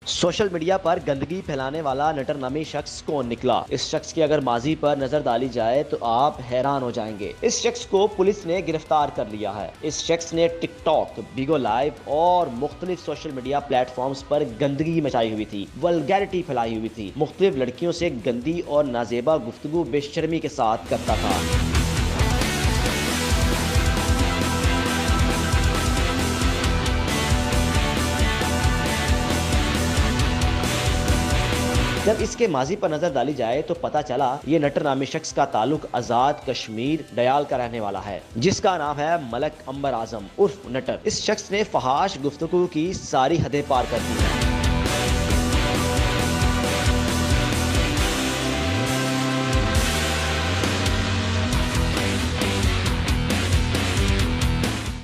Social media पर गंदगी फैलाने वाला नटर नामी शख्स कौन निकला? इस शख्स की अगर माजी पर नजर डाली जाए तो आप हैरान हो जाएंगे। इस शख्स को पुलिस ने गिरफ्तार कर लिया है। इस शख्स ने टिकटॉक, बिगो लाइव और मुख्तलिफ सोशल मीडिया प्लेटफॉर्म्स पर गंदगी मचाई हुई थी, वल्गैरिटी फैलाई हुई थी, मुख्तलिफ लड़कियों से गंदी और नाजेबा गुफ्तगू बेशर्मी के साथ करता था। जब इसके माजी पर नजर डाली जाए तो पता चला ये नटर नामी शख्स का ताल्लुक आजाद कश्मीर डयाल का रहने वाला है, जिसका नाम है मलक अंबर आजम उर्फ नटर। इस शख्स ने फहाश गुफ्तगू की सारी हदें पार कर दी है।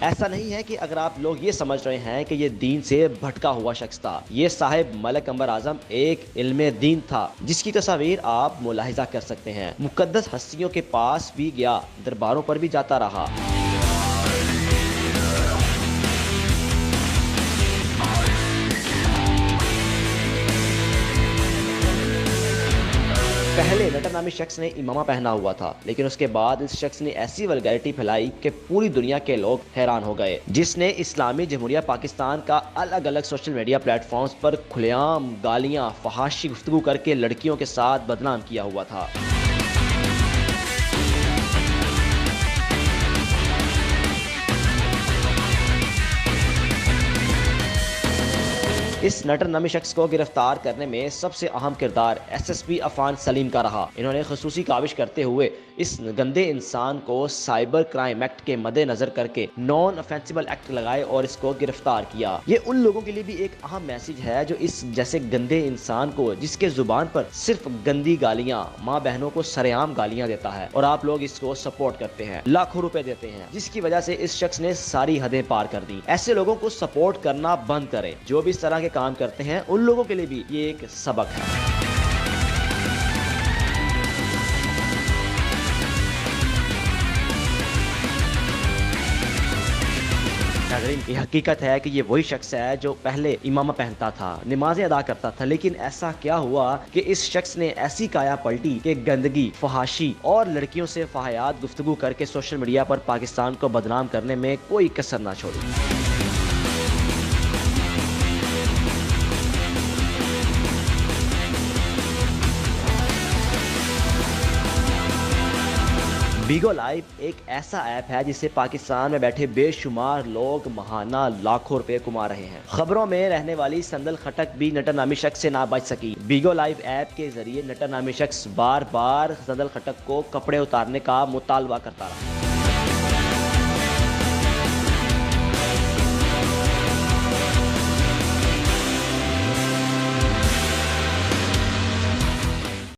ऐसा नहीं है कि अगर आप लोग ये समझ रहे हैं कि ये दीन से भटका हुआ शख्स था। ये साहिब मलक अंबर आजम एक इल्मे दीन था, जिसकी तस्वीर आप मुलाहिजा कर सकते हैं। मुकद्दस हस्तियों के पास भी गया, दरबारों पर भी जाता रहा। पहले नटर नामी शख्स ने इमामा पहना हुआ था, लेकिन उसके बाद इस शख्स ने ऐसी वल्गैरिटी फैलाई कि पूरी दुनिया के लोग हैरान हो गए, जिसने इस्लामी जमहूरिया पाकिस्तान का अलग अलग सोशल मीडिया प्लेटफॉर्म्स पर खुलेआम गालियां, फहाशी गुफ्तगू करके लड़कियों के साथ बदनाम किया हुआ था। इस नटर नामी शख्स को गिरफ्तार करने में सबसे अहम किरदार एसएसपी अफान सलीम का रहा। इन्होंने खसूसी काविश करते हुए इस गंदे इंसान को साइबर क्राइम एक्ट के मद्देनजर करके नॉन ऑफेंसिबल एक्ट लगाए और इसको गिरफ्तार किया। ये उन लोगों के लिए भी एक अहम मैसेज है जो इस जैसे गंदे इंसान को, जिसके जुबान पर सिर्फ गंदी गालियां, माँ बहनों को सरेआम गालियां देता है, और आप लोग इसको सपोर्ट करते हैं, लाखों रुपए देते हैं, जिसकी वजह से इस शख्स ने सारी हदें पार कर दी। ऐसे लोगों को सपोर्ट करना बंद करें। जो भी इस तरह के काम करते हैं उन लोगों के लिए भी ये एक सबक है। ये हकीकत है कि ये वही शख्स है जो पहले इमामा पहनता था, नमाजें अदा करता था, लेकिन ऐसा क्या हुआ कि इस शख्स ने ऐसी काया पलटी कि गंदगी, फहाशी और लड़कियों से फाहियात गुफ्तगू करके सोशल मीडिया पर पाकिस्तान को बदनाम करने में कोई कसर ना छोड़ी। बिगो लाइव एक ऐसा ऐप है जिससे पाकिस्तान में बैठे बेशुमार लोग महाना लाखों रुपए कमा रहे हैं। खबरों में रहने वाली संदल खटक भी नटर नामी शख्स से ना बच सकी। बिगो लाइव ऐप के जरिए नटर नामी शख्स बार बार संदल खटक को कपड़े उतारने का मुतालबा करता रहा।